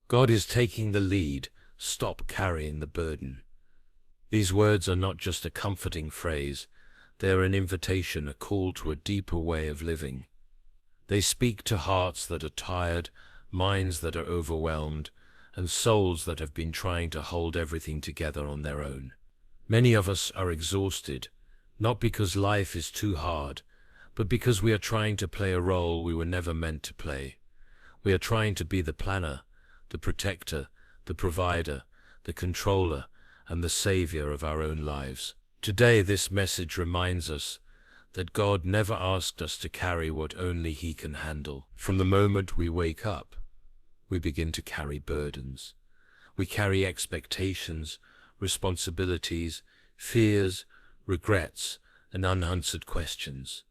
God is taking the lead. Stop carrying the burden. These words are not just a comforting phrase. They are an invitation, a call to a deeper way of living. They speak to hearts that are tired, minds that are overwhelmed, and souls that have been trying to hold everything together on their own. Many of us are exhausted, not because life is too hard, but because we are trying to play a role we were never meant to play. We are trying to be the planner, the protector, the provider, the controller, and the savior of our own lives. Today, this message reminds us that God never asked us to carry what only He can handle. From the moment we wake up, we begin to carry burdens. We carry expectations, responsibilities, fears, regrets, and unanswered questions.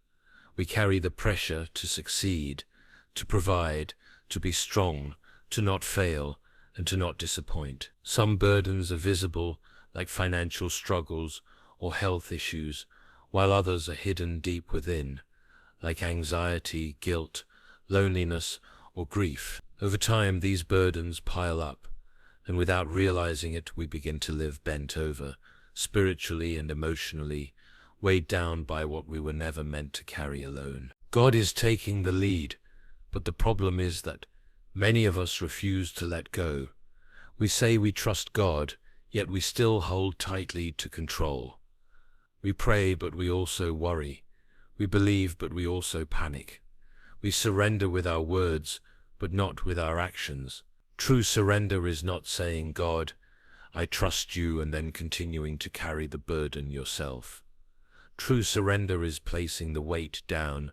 We carry the pressure to succeed, to provide, to be strong, to not fail, and to not disappoint. Some burdens are visible, like financial struggles or health issues, while others are hidden deep within, like anxiety, guilt, loneliness, or grief. Over time, these burdens pile up, and without realizing it, we begin to live bent over, spiritually and emotionally, weighed down by what we were never meant to carry alone. God is taking the lead, but the problem is that many of us refuse to let go. We say we trust God, yet we still hold tightly to control. We pray, but we also worry. We believe, but we also panic. We surrender with our words, but not with our actions. True surrender is not saying, "God, I trust you," and then continuing to carry the burden yourself. True surrender is placing the weight down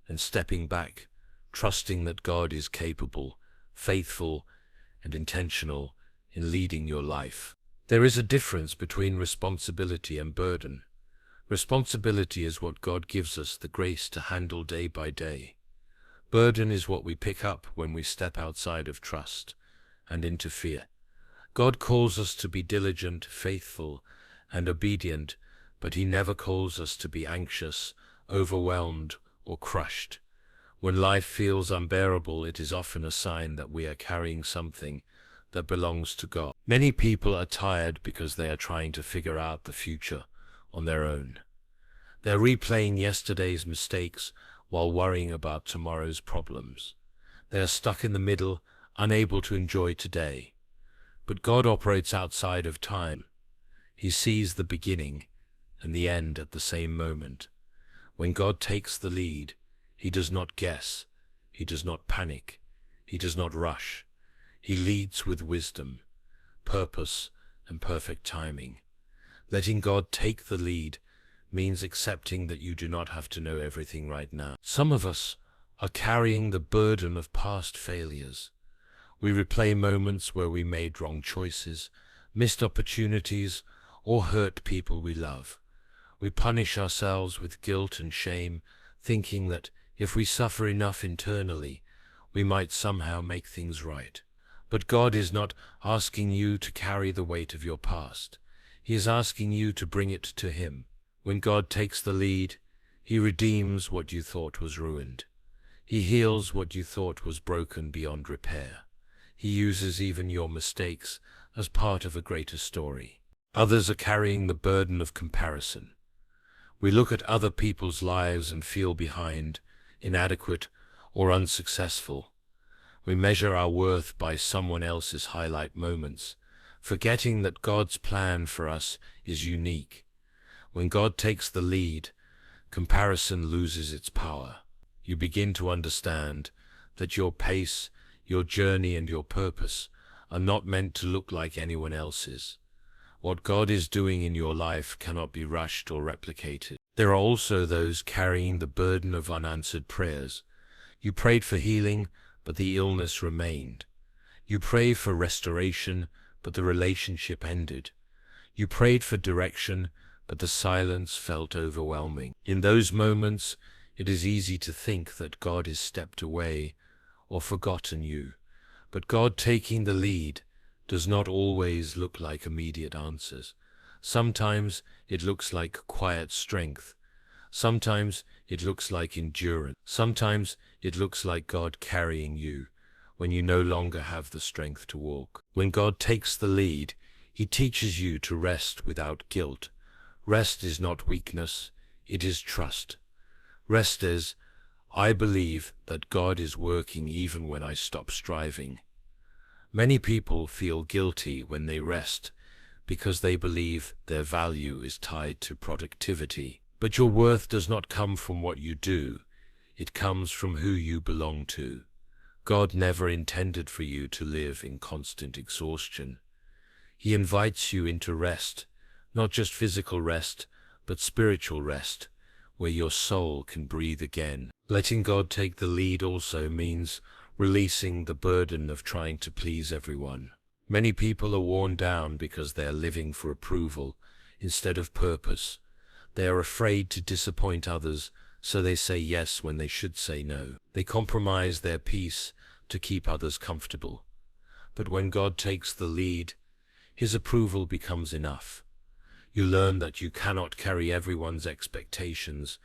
and stepping back, trusting that God is capable, faithful, and intentional in leading your life. There is a difference between responsibility and burden. Responsibility is what God gives us the grace to handle day by day. Burden is what we pick up when we step outside of trust and into fear. God calls us to be diligent, faithful, and obedient, but He never calls us to be anxious, overwhelmed, or crushed. When life feels unbearable, it is often a sign that we are carrying something that belongs to God. Many people are tired because they are trying to figure out the future on their own. They're replaying yesterday's mistakes while worrying about tomorrow's problems. They are stuck in the middle, unable to enjoy today. But God operates outside of time. He sees the beginning and the end at the same moment. When God takes the lead, He does not guess, He does not panic, He does not rush. He leads with wisdom, purpose, and perfect timing. Letting God take the lead means accepting that you do not have to know everything right now. Some of us are carrying the burden of past failures. We replay moments where we made wrong choices, missed opportunities, or hurt people we love. We punish ourselves with guilt and shame, thinking that if we suffer enough internally, we might somehow make things right. But God is not asking you to carry the weight of your past. He is asking you to bring it to Him. When God takes the lead, He redeems what you thought was ruined. He heals what you thought was broken beyond repair. He uses even your mistakes as part of a greater story. Others are carrying the burden of comparison. We look at other people's lives and feel behind, inadequate, or unsuccessful. We measure our worth by someone else's highlight moments, forgetting that God's plan for us is unique. When God takes the lead, comparison loses its power. You begin to understand that your pace, your journey, and your purpose are not meant to look like anyone else's. What God is doing in your life cannot be rushed or replicated. There are also those carrying the burden of unanswered prayers. You prayed for healing, but the illness remained. You prayed for restoration, but the relationship ended. You prayed for direction, but the silence felt overwhelming. In those moments, it is easy to think that God has stepped away or forgotten you. But God taking the lead does not always look like immediate answers. Sometimes it looks like quiet strength. Sometimes it looks like endurance. Sometimes it looks like God carrying you when you no longer have the strength to walk. When God takes the lead, He teaches you to rest without guilt. Rest is not weakness, it is trust. Rest is, I believe that God is working even when I stop striving. Many people feel guilty when they rest because they believe their value is tied to productivity. But your worth does not come from what you do, it comes from who you belong to. God never intended for you to live in constant exhaustion. He invites you into rest, not just physical rest, but spiritual rest, where your soul can breathe again. Letting God take the lead also means releasing the burden of trying to please everyone. Many people are worn down because they are living for approval instead of purpose. They are afraid to disappoint others, so they say yes when they should say no. They compromise their peace to keep others comfortable. But when God takes the lead, His approval becomes enough. You learn that you cannot carry everyone's expectations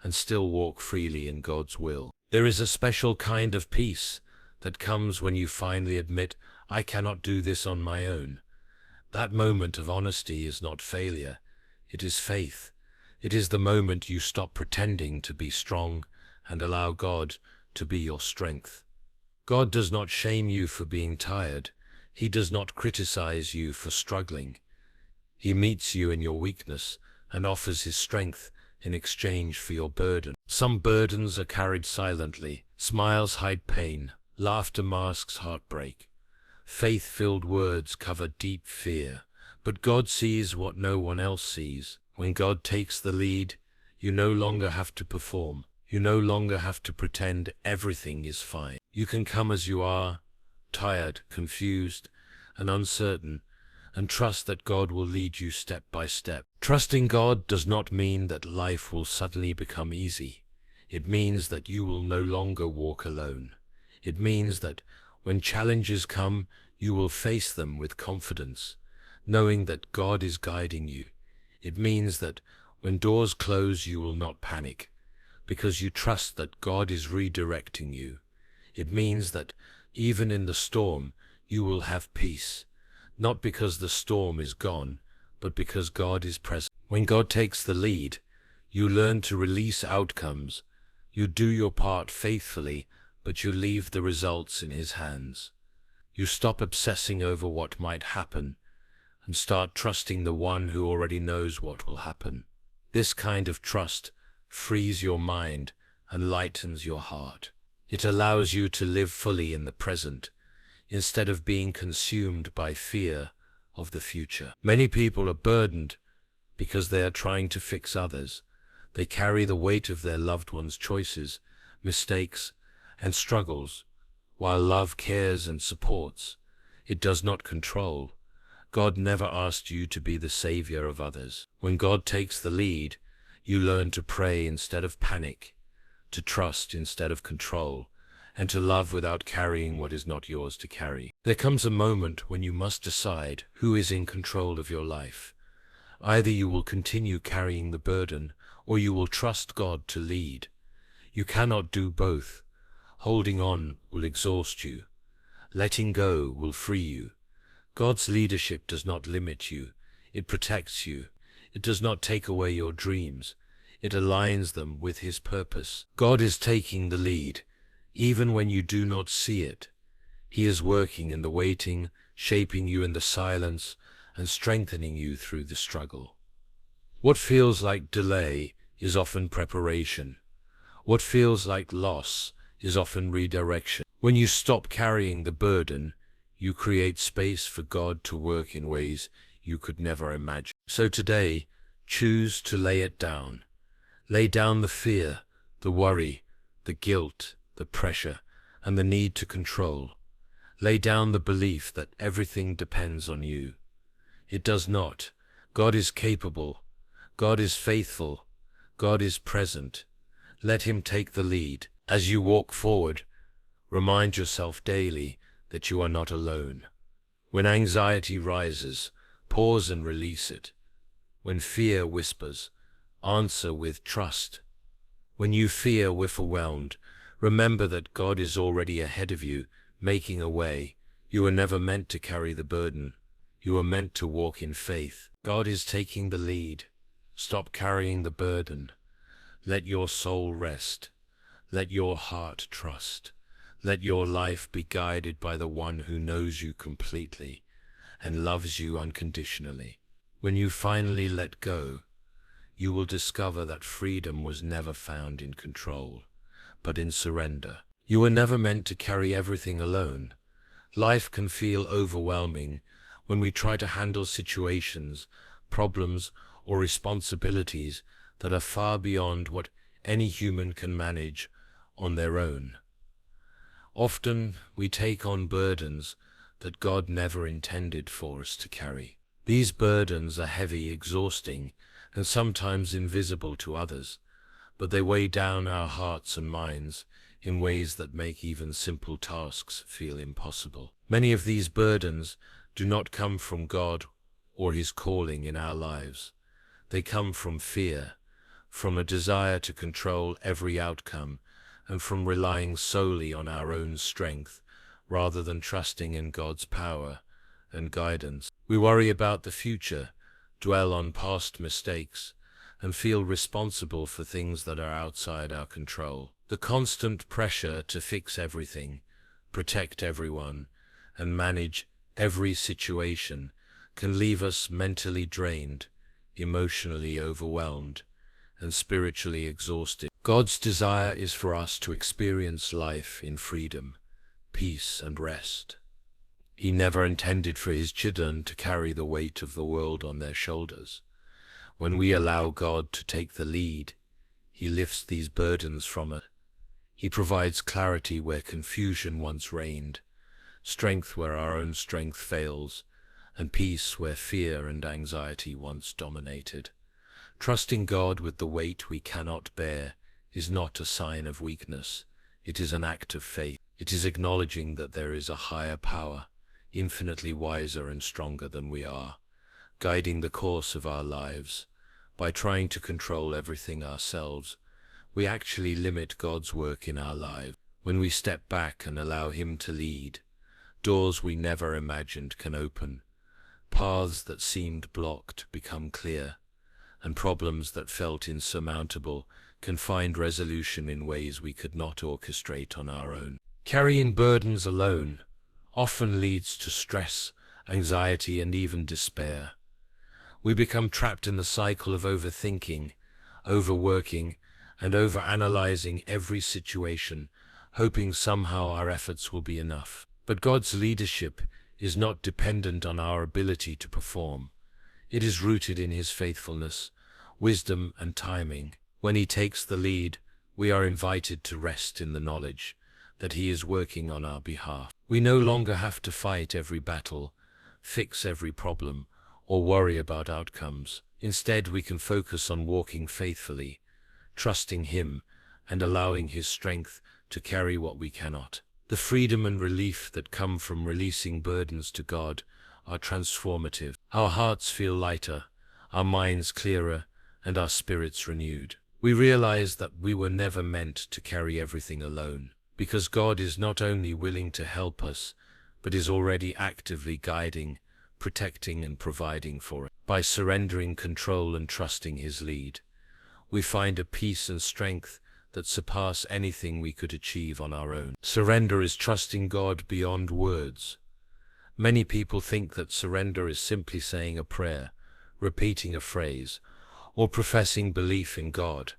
and still walk freely in God's will. There is a special kind of peace that comes when you finally admit, I cannot do this on my own. That moment of honesty is not failure, it is faith. It is the moment you stop pretending to be strong and allow God to be your strength. God does not shame you for being tired. He does not criticize you for struggling. He meets you in your weakness and offers His strength in exchange for your burden. Some burdens are carried silently. Smiles hide pain. Laughter masks heartbreak. Faith-filled words cover deep fear. But God sees what no one else sees. When God takes the lead, you no longer have to perform. You no longer have to pretend everything is fine. You can come as you are, tired, confused, and uncertain, and trust that God will lead you step by step. Trusting God does not mean that life will suddenly become easy. It means that you will no longer walk alone. It means that when challenges come, you will face them with confidence, knowing that God is guiding you. It means that when doors close, you will not panic, because you trust that God is redirecting you. It means that even in the storm, you will have peace, not because the storm is gone, but because God is present. When God takes the lead, you learn to release outcomes. You do your part faithfully, but you leave the results in His hands. You stop obsessing over what might happen and start trusting the one who already knows what will happen. This kind of trust frees your mind and lightens your heart. It allows you to live fully in the present, instead of being consumed by fear of the future. Many people are burdened because they are trying to fix others. They carry the weight of their loved ones' choices, mistakes, and struggles, while love cares and supports. It does not control. God never asked you to be the savior of others. When God takes the lead, you learn to pray instead of panic, to trust instead of control, and to love without carrying what is not yours to carry. There comes a moment when you must decide who is in control of your life. Either you will continue carrying the burden, or you will trust God to lead. You cannot do both. Holding on will exhaust you. Letting go will free you. God's leadership does not limit you. It protects you. It does not take away your dreams. It aligns them with His purpose. God is taking the lead, even when you do not see it. He is working in the waiting, shaping you in the silence, and strengthening you through the struggle. What feels like delay is often preparation. What feels like loss is often redirection. When you stop carrying the burden, you create space for God to work in ways you could never imagine. So today, choose to lay it down. Lay down the fear, the worry, the guilt, the pressure, and the need to control. Lay down the belief that everything depends on you. It does not. God is capable. God is faithful. God is present. Let Him take the lead. As you walk forward, remind yourself daily that you are not alone. When anxiety rises, pause and release it. When fear whispers, answer with trust. When you feel overwhelmed, remember that God is already ahead of you, making a way. You were never meant to carry the burden. You were meant to walk in faith. God is taking the lead. Stop carrying the burden. Let your soul rest. Let your heart trust. Let your life be guided by the one who knows you completely and loves you unconditionally. When you finally let go, you will discover that freedom was never found in control, but in surrender. You were never meant to carry everything alone. Life can feel overwhelming when we try to handle situations, problems, or responsibilities that are far beyond what any human can manage on their own. Often we take on burdens that God never intended for us to carry. These burdens are heavy, exhausting, and sometimes invisible to others, but they weigh down our hearts and minds in ways that make even simple tasks feel impossible. Many of these burdens do not come from God or His calling in our lives. They come from fear, from a desire to control every outcome, and from relying solely on our own strength rather than trusting in God's power and guidance. We worry about the future, dwell on past mistakes, and feel responsible for things that are outside our control. The constant pressure to fix everything, protect everyone, and manage every situation can leave us mentally drained, emotionally overwhelmed, and spiritually exhausted. God's desire is for us to experience life in freedom, peace, and rest. He never intended for His children to carry the weight of the world on their shoulders. When we allow God to take the lead, He lifts these burdens from us. He provides clarity where confusion once reigned, strength where our own strength fails, and peace where fear and anxiety once dominated. Trusting God with the weight we cannot bear is not a sign of weakness. It is an act of faith. It is acknowledging that there is a higher power, infinitely wiser and stronger than we are, guiding the course of our lives. By trying to control everything ourselves, we actually limit God's work in our lives. When we step back and allow Him to lead, doors we never imagined can open, paths that seemed blocked become clear, and problems that felt insurmountable can find resolution in ways we could not orchestrate on our own. Carrying burdens alone often leads to stress, anxiety, and even despair. We become trapped in the cycle of overthinking, overworking, and overanalyzing every situation, hoping somehow our efforts will be enough. But God's leadership is not dependent on our ability to perform. It is rooted in His faithfulness, wisdom, and timing. When He takes the lead, we are invited to rest in the knowledge that He is working on our behalf. We no longer have to fight every battle, fix every problem, or worry about outcomes. Instead, we can focus on walking faithfully, trusting Him, and allowing His strength to carry what we cannot. The freedom and relief that come from releasing burdens to God are transformative. Our hearts feel lighter, our minds clearer, and our spirits renewed. We realize that we were never meant to carry everything alone, because God is not only willing to help us, but is already actively guiding, protecting, and providing for us. By surrendering control and trusting His lead, we find a peace and strength that surpass anything we could achieve on our own. Surrender is trusting God beyond words. Many people think that surrender is simply saying a prayer, repeating a phrase, or professing belief in God.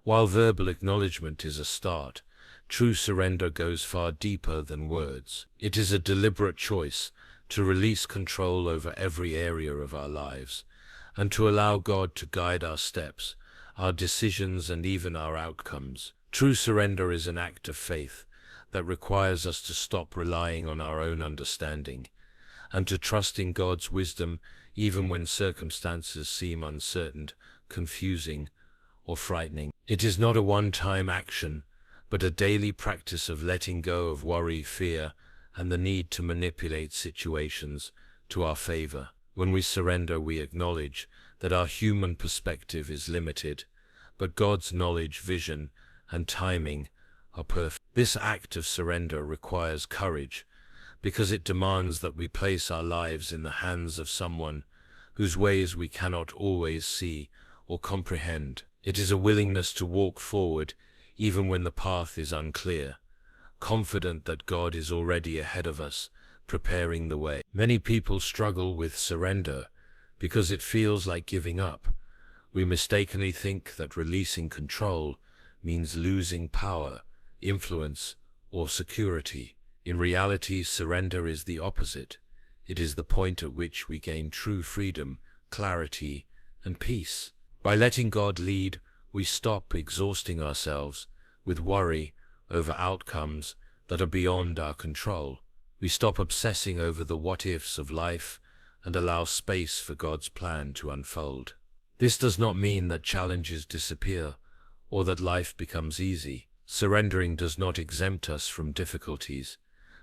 While verbal acknowledgement is a start, true surrender goes far deeper than words. It is a deliberate choice to release control over every area of our lives, and to allow God to guide our steps, our decisions, and even our outcomes. True surrender is an act of faith that requires us to stop relying on our own understanding and to trust in God's wisdom even when circumstances seem uncertain, confusing, or frightening. It is not a one-time action, but a daily practice of letting go of worry, fear, and the need to manipulate situations to our favor. When we surrender, we acknowledge that our human perspective is limited, but God's knowledge, vision, and timing are perfect. This act of surrender requires courage because it demands that we place our lives in the hands of someone whose ways we cannot always see or comprehend. It is a willingness to walk forward even when the path is unclear, confident that God is already ahead of us, preparing the way. Many people struggle with surrender because it feels like giving up. We mistakenly think that releasing control means losing power, influence, or security. In reality, surrender is the opposite. It is the point at which we gain true freedom, clarity, and peace. By letting God lead, we stop exhausting ourselves with worry over outcomes that are beyond our control. We stop obsessing over the what-ifs of life and allow space for God's plan to unfold. This does not mean that challenges disappear or that life becomes easy. Surrendering does not exempt us from difficulties,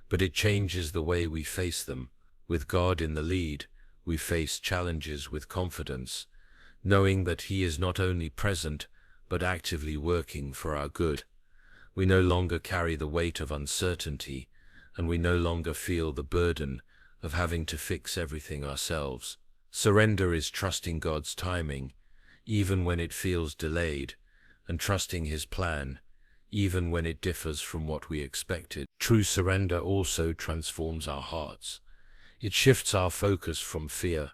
but it changes the way we face them. With God in the lead, we face challenges with confidence, knowing that He is not only present, but actively working for our good. We no longer carry the weight of uncertainty, and we no longer feel the burden of having to fix everything ourselves. Surrender is trusting God's timing, even when it feels delayed, and trusting His plan, even when it differs from what we expected. True surrender also transforms our hearts. It shifts our focus from fear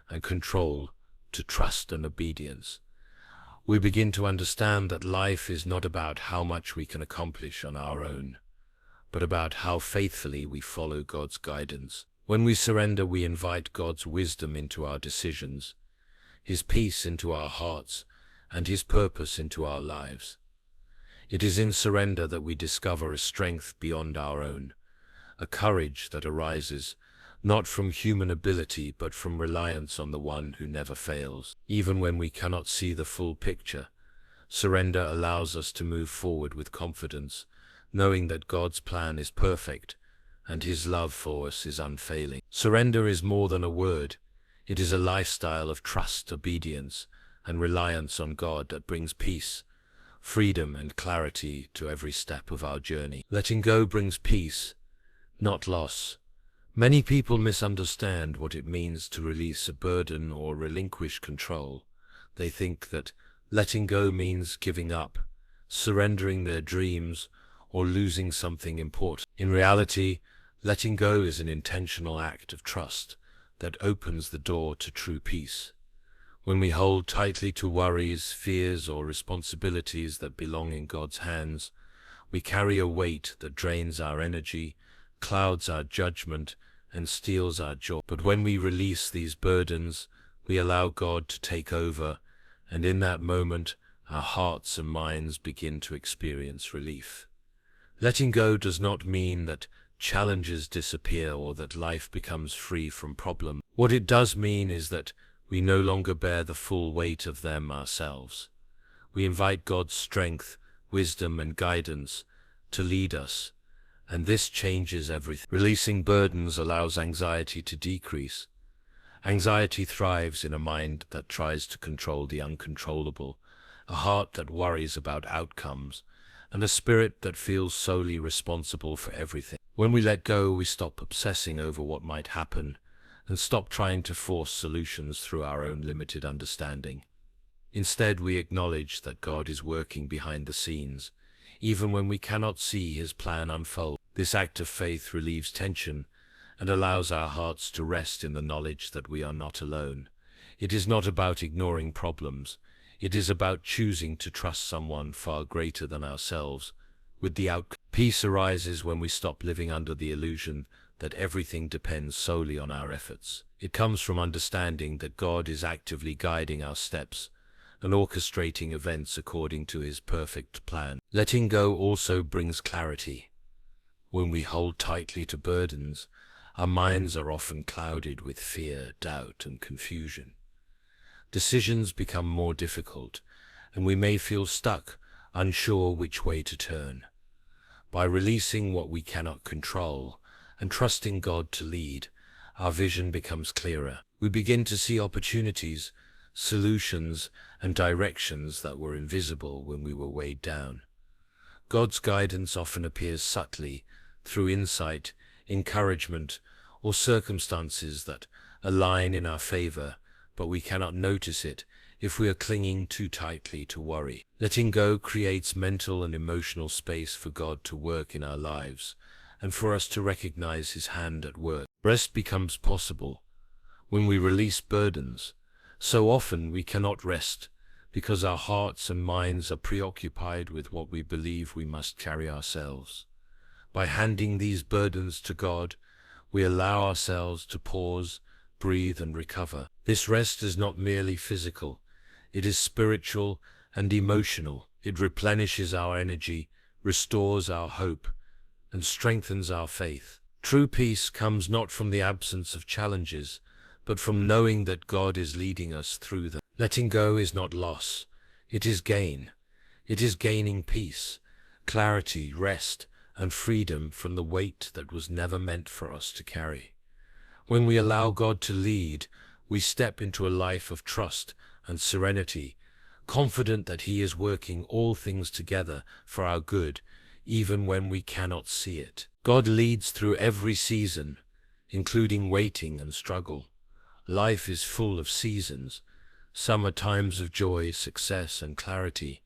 and control to trust and obedience. We begin to understand that life is not about how much we can accomplish on our own, but about how faithfully we follow God's guidance. When we surrender, we invite God's wisdom into our decisions, His peace into our hearts, and His purpose into our lives. It is in surrender that we discover a strength beyond our own, a courage that arises not from human ability but from reliance on the One who never fails. Even when we cannot see the full picture, surrender allows us to move forward with confidence, knowing that God's plan is perfect and His love for us is unfailing. Surrender is more than a word. It is a lifestyle of trust, obedience, and reliance on God that brings peace, freedom, and clarity to every step of our journey. Letting go brings peace, not loss. Many people misunderstand what it means to release a burden or relinquish control. They think that letting go means giving up, surrendering their dreams, or losing something important. In reality, letting go is an intentional act of trust that opens the door to true peace. When we hold tightly to worries, fears, or responsibilities that belong in God's hands, we carry a weight that drains our energy, clouds our judgment, and steals our joy. But when we release these burdens, we allow God to take over, and in that moment, our hearts and minds begin to experience relief. Letting go does not mean that challenges disappear or that life becomes free from problems. What it does mean is that we no longer bear the full weight of them ourselves. We invite God's strength, wisdom, and guidance to lead us, and this changes everything. Releasing burdens allows anxiety to decrease. Anxiety thrives in a mind that tries to control the uncontrollable, a heart that worries about outcomes, and a spirit that feels solely responsible for everything. When we let go, we stop obsessing over what might happen and stop trying to force solutions through our own limited understanding. Instead, we acknowledge that God is working behind the scenes, even when we cannot see His plan unfold. This act of faith relieves tension and allows our hearts to rest in the knowledge that we are not alone. It is not about ignoring problems. It is about choosing to trust someone far greater than ourselves with the outcome. Peace arises when we stop living under the illusion that everything depends solely on our efforts. It comes from understanding that God is actively guiding our steps and orchestrating events according to His perfect plan. Letting go also brings clarity. When we hold tightly to burdens, our minds are often clouded with fear, doubt, and confusion. Decisions become more difficult, and we may feel stuck, unsure which way to turn. By releasing what we cannot control and trusting God to lead, our vision becomes clearer. We begin to see opportunities, solutions, and directions that were invisible when we were weighed down. God's guidance often appears subtly through insight, encouragement, or circumstances that align in our favor, but we cannot notice it if we are clinging too tightly to worry. Letting go creates mental and emotional space for God to work in our lives and for us to recognize His hand at work. Rest becomes possible when we release burdens. So often we cannot rest because our hearts and minds are preoccupied with what we believe we must carry ourselves. By handing these burdens to God, we allow ourselves to pause, breathe, and recover. This rest is not merely physical, it is spiritual and emotional. It replenishes our energy, restores our hope, and strengthens our faith. True peace comes not from the absence of challenges, but from knowing that God is leading us through them. Letting go is not loss, it is gain. It is gaining peace, clarity, rest, and freedom from the weight that was never meant for us to carry. When we allow God to lead, we step into a life of trust and serenity, confident that He is working all things together for our good, even when we cannot see it. God leads through every season, including waiting and struggle. Life is full of seasons. Some are times of joy, success, and clarity,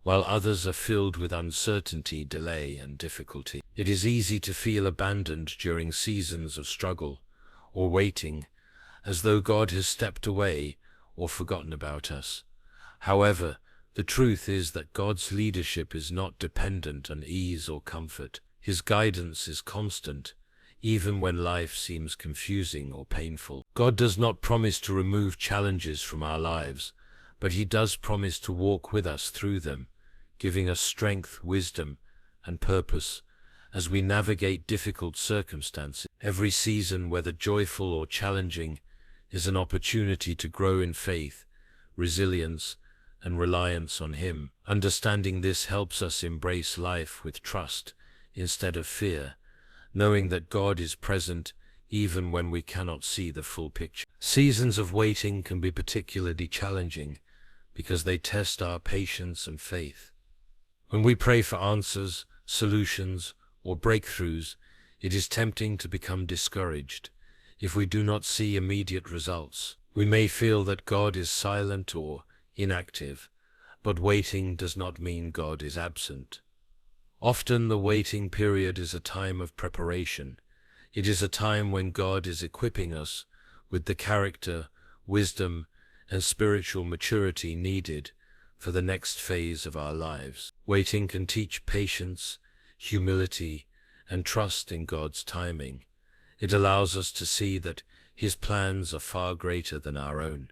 while others are filled with uncertainty, delay, and difficulty. It is easy to feel abandoned during seasons of struggle or waiting, as though God has stepped away or forgotten about us. However, the truth is that God's leadership is not dependent on ease or comfort. His guidance is constant, even when life seems confusing or painful. God does not promise to remove challenges from our lives, but He does promise to walk with us through them, giving us strength, wisdom, and purpose as we navigate difficult circumstances. Every season, whether joyful or challenging, is an opportunity to grow in faith, resilience, and reliance on Him. Understanding this helps us embrace life with trust instead of fear, knowing that God is present even when we cannot see the full picture. Seasons of waiting can be particularly challenging because they test our patience and faith. When we pray for answers, solutions, or breakthroughs, it is tempting to become discouraged if we do not see immediate results. We may feel that God is silent or inactive, but waiting does not mean God is absent. Often the waiting period is a time of preparation. It is a time when God is equipping us with the character, wisdom, and spiritual maturity needed for the next phase of our lives. Waiting can teach patience, humility, and trust in God's timing. It allows us to see that His plans are far greater than our own,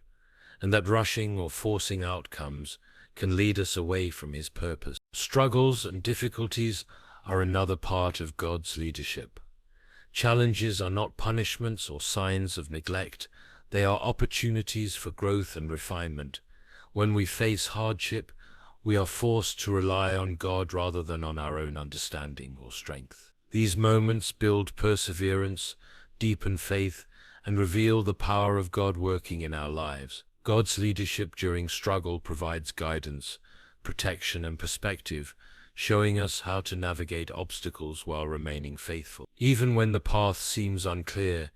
and that rushing or forcing outcomes can lead us away from His purpose. Struggles and difficulties are another part of God's leadership. Challenges are not punishments or signs of neglect. They are opportunities for growth and refinement. When we face hardship, we are forced to rely on God rather than on our own understanding or strength. These moments build perseverance, deepen faith, and reveal the power of God working in our lives. God's leadership during struggle provides guidance, protection, and perspective, showing us how to navigate obstacles while remaining faithful. Even when the path seems unclear,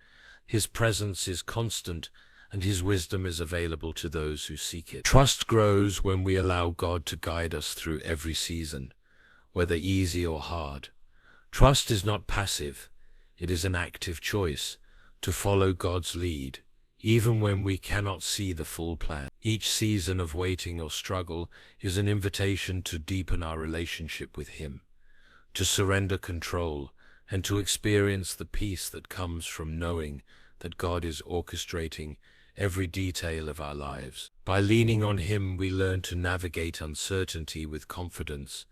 His presence is constant and His wisdom is available to those who seek it. Trust grows when we allow God to guide us through every season, whether easy or hard. Trust is not passive, it is an active choice to follow God's lead, even when we cannot see the full plan. Each season of waiting or struggle is an invitation to deepen our relationship with Him, to surrender control, and to experience the peace that comes from knowing that God is orchestrating every detail of our lives. By leaning on Him, we learn to navigate uncertainty with confidence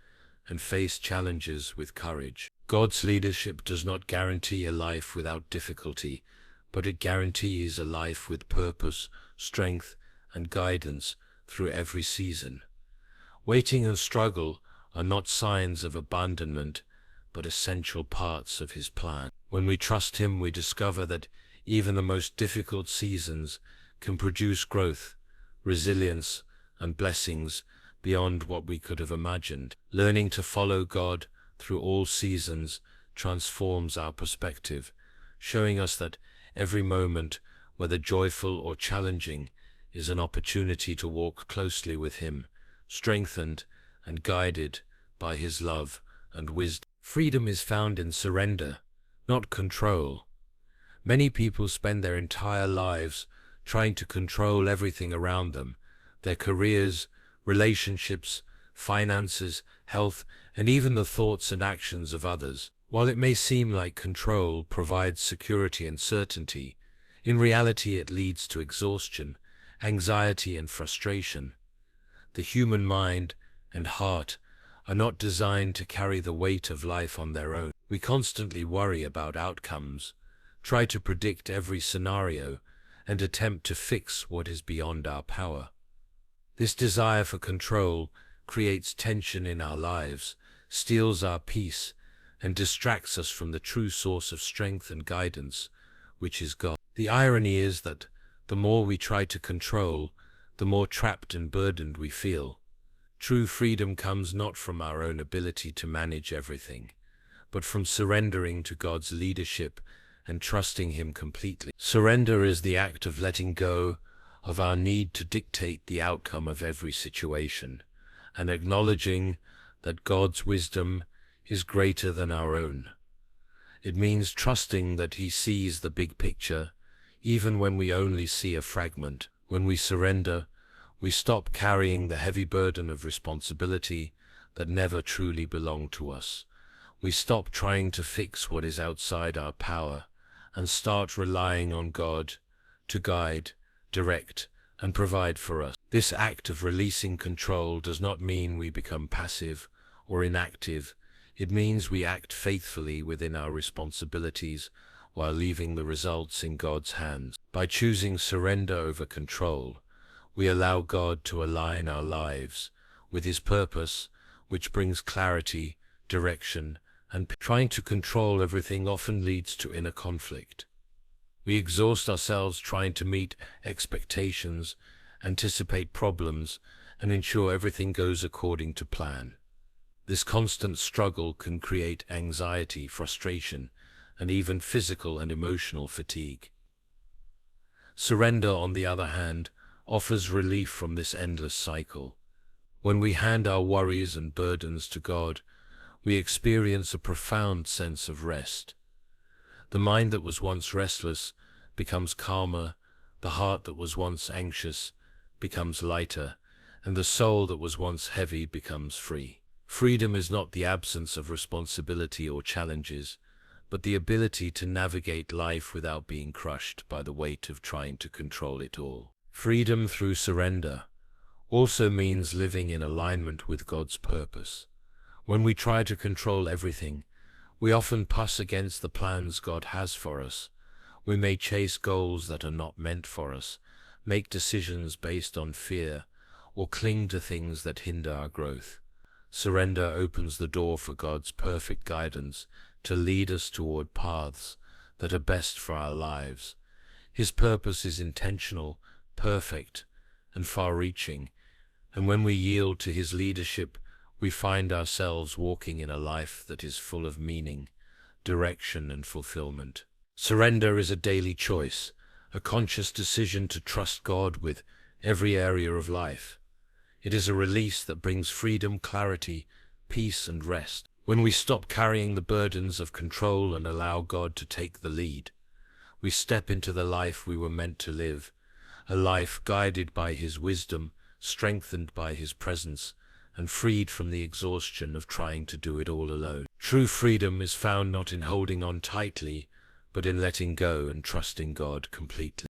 and face challenges with courage. God's leadership does not guarantee a life without difficulty, but it guarantees a life with purpose, strength, and guidance through every season. Waiting and struggle are not signs of abandonment, but essential parts of His plan. When we trust Him, we discover that even the most difficult seasons can produce growth, resilience, and blessings beyond what we could have imagined. Learning to follow God through all seasons transforms our perspective, showing us that every moment, whether joyful or challenging, is an opportunity to walk closely with Him, strengthened and guided by His love and wisdom. Freedom is found in surrender, not control. Many people spend their entire lives trying to control everything around them: their careers, relationships, finances, health, and even the thoughts and actions of others. While it may seem like control provides security and certainty, in reality it leads to exhaustion, anxiety, and frustration. The human mind and heart are not designed to carry the weight of life on their own. We constantly worry about outcomes, try to predict every scenario, and attempt to fix what is beyond our power. This desire for control creates tension in our lives, steals our peace, and distracts us from the true source of strength and guidance, which is God. The irony is that the more we try to control, the more trapped and burdened we feel. True freedom comes not from our own ability to manage everything, but from surrendering to God's leadership and trusting Him completely. Surrender is the act of letting go of our need to dictate the outcome of every situation, and acknowledging that God's wisdom is greater than our own. It means trusting that He sees the big picture, even when we only see a fragment. When we surrender, we stop carrying the heavy burden of responsibility that never truly belonged to us. We stop trying to fix what is outside our power and start relying on God to guide, direct, and provide for us. This act of releasing control does not mean we become passive or inactive. It means we act faithfully within our responsibilities while leaving the results in God's hands. By choosing surrender over control, we allow God to align our lives with His purpose, which brings clarity, direction, and trying to control everything often leads to inner conflict. We exhaust ourselves trying to meet expectations, anticipate problems, and ensure everything goes according to plan. This constant struggle can create anxiety, frustration, and even physical and emotional fatigue. Surrender, on the other hand, offers relief from this endless cycle. When we hand our worries and burdens to God, we experience a profound sense of rest. The mind that was once restless becomes calmer, the heart that was once anxious becomes lighter, and the soul that was once heavy becomes free. Freedom is not the absence of responsibility or challenges, but the ability to navigate life without being crushed by the weight of trying to control it all. Freedom through surrender also means living in alignment with God's purpose. When we try to control everything, we often push against the plans God has for us. We may chase goals that are not meant for us, make decisions based on fear, or cling to things that hinder our growth. Surrender opens the door for God's perfect guidance to lead us toward paths that are best for our lives. His purpose is intentional, perfect, and far-reaching, and when we yield to His leadership, we find ourselves walking in a life that is full of meaning, direction, and fulfillment. Surrender is a daily choice, a conscious decision to trust God with every area of life. It is a release that brings freedom, clarity, peace, and rest. When we stop carrying the burdens of control and allow God to take the lead, we step into the life we were meant to live, a life guided by His wisdom, strengthened by His presence, and freed from the exhaustion of trying to do it all alone. True freedom is found not in holding on tightly, but in letting go and trusting God completely.